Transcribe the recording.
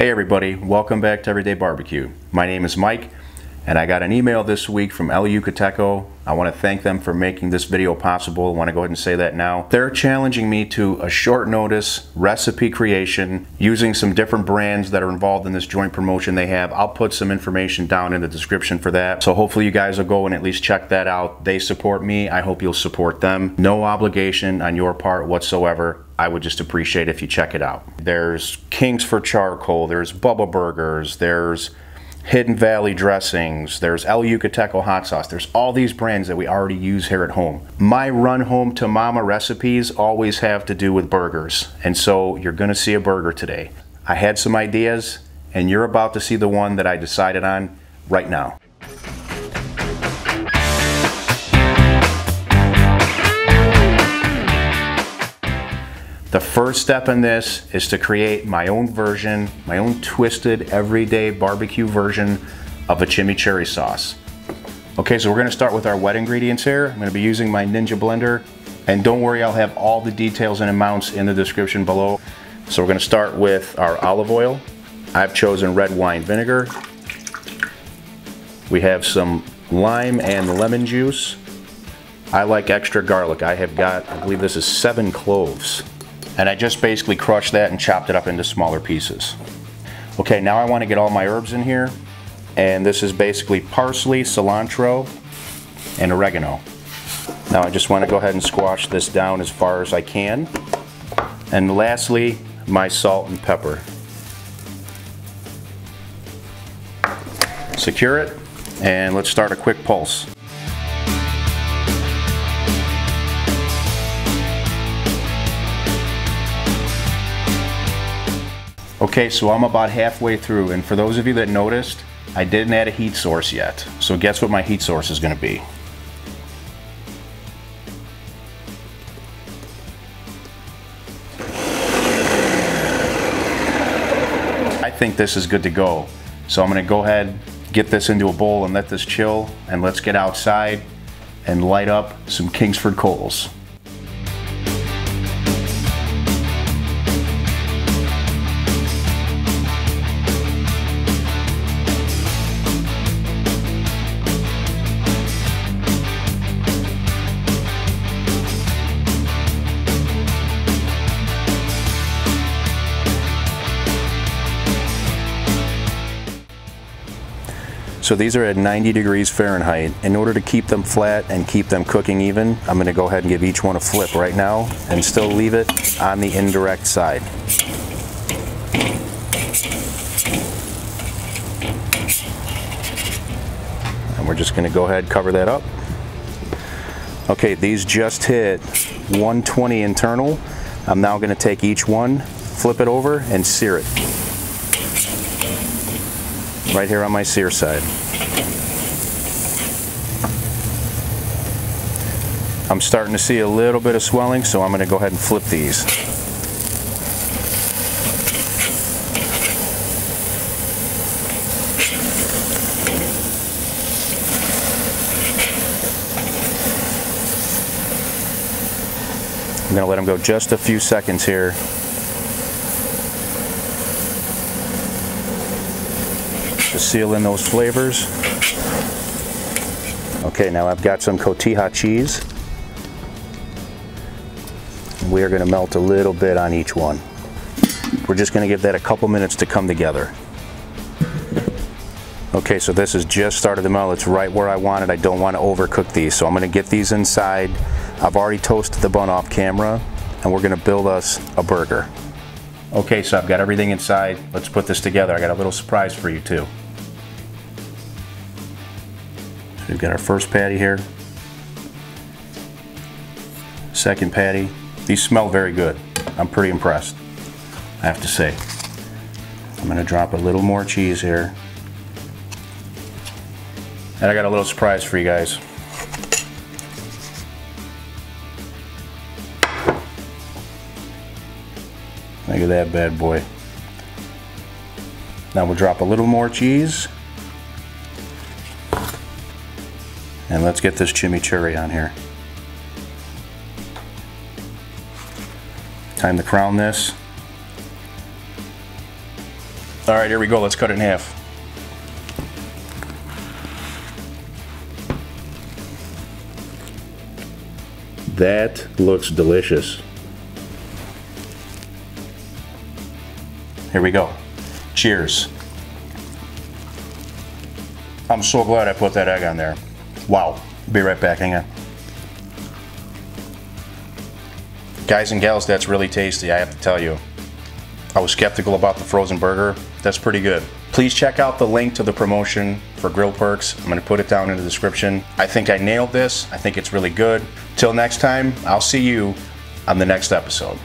Hey everybody, welcome back to Everyday Barbecue. My name is Mike, and I got an email this week from El Yucateco. I want to thank them for making this video possible. I want to go ahead and say that now. They're challenging me to a short notice recipe creation using some different brands that are involved in this joint promotion they have. I'll put some information down in the description for that. So hopefully you guys will go and at least check that out. They support me. I hope you'll support them. No obligation on your part whatsoever. I would just appreciate if you check it out. There's Kings for Charcoal, there's Bubba Burgers, there's Hidden Valley Dressings, there's El Yucateco Hot Sauce. There's all these brands that we already use here at home. My run home to mama recipes always have to do with burgers, and so you're gonna see a burger today. I had some ideas, and you're about to see the one that I decided on right now. The first step in this is to create my own version, my own twisted, everyday barbecue version of a chimichurri sauce. Okay, so we're gonna start with our wet ingredients here. I'm gonna be using my Ninja blender, and don't worry, I'll have all the details and amounts in the description below. So we're gonna start with our olive oil. I've chosen red wine vinegar. We have some lime and lemon juice. I like extra garlic. I have got, I believe this is 7 cloves. And I just basically crushed that and chopped it up into smaller pieces. Okay, now I want to get all my herbs in here. And this is basically parsley, cilantro, and oregano. Now I just want to go ahead and squash this down as far as I can. And lastly, my salt and pepper. Secure it, and let's start a quick pulse. Okay, so I'm about halfway through, and for those of you that noticed, I didn't add a heat source yet. So guess what my heat source is going to be? I think this is good to go. So I'm going to go ahead, get this into a bowl and let this chill, and let's get outside and light up some Kingsford coals. So these are at 90 degrees Fahrenheit. In order to keep them flat and keep them cooking even, I'm going to go ahead and give each one a flip right now and still leave it on the indirect side. And we're just going to go ahead and cover that up. Okay, these just hit 120 internal. I'm now going to take each one, flip it over, and sear it. Right here on my sear side. I'm starting to see a little bit of swelling, so I'm going to go ahead and flip these. I'm going to let them go just a few seconds here. To seal in those flavors. Okay, now I've got some cotija cheese. We are going to melt a little bit on each one. We're just going to give that a couple minutes to come together. Okay, so this has just started to melt. It's right where I want it. I don't want to overcook these, so I'm going to get these inside. I've already toasted the bun off camera, and we're going to build us a burger. Okay, so I've got everything inside. Let's put this together. I got a little surprise for you too. So we've got our first patty here. Second patty. These smell very good. I'm pretty impressed, I have to say. I'm going to drop a little more cheese here. And I got a little surprise for you guys. Look at that bad boy. Now we'll drop a little more cheese. And let's get this chimichurri on here. Time to crown this. All right, here we go. Let's cut it in half. That looks delicious. Here we go. Cheers. I'm so glad I put that egg on there. Wow. Be right back, hang on. Guys and gals, that's really tasty, I have to tell you. I was skeptical about the frozen burger. That's pretty good. Please check out the link to the promotion for Grill Perks. I'm going to put it down in the description. I think I nailed this. I think it's really good. Till next time, I'll see you on the next episode.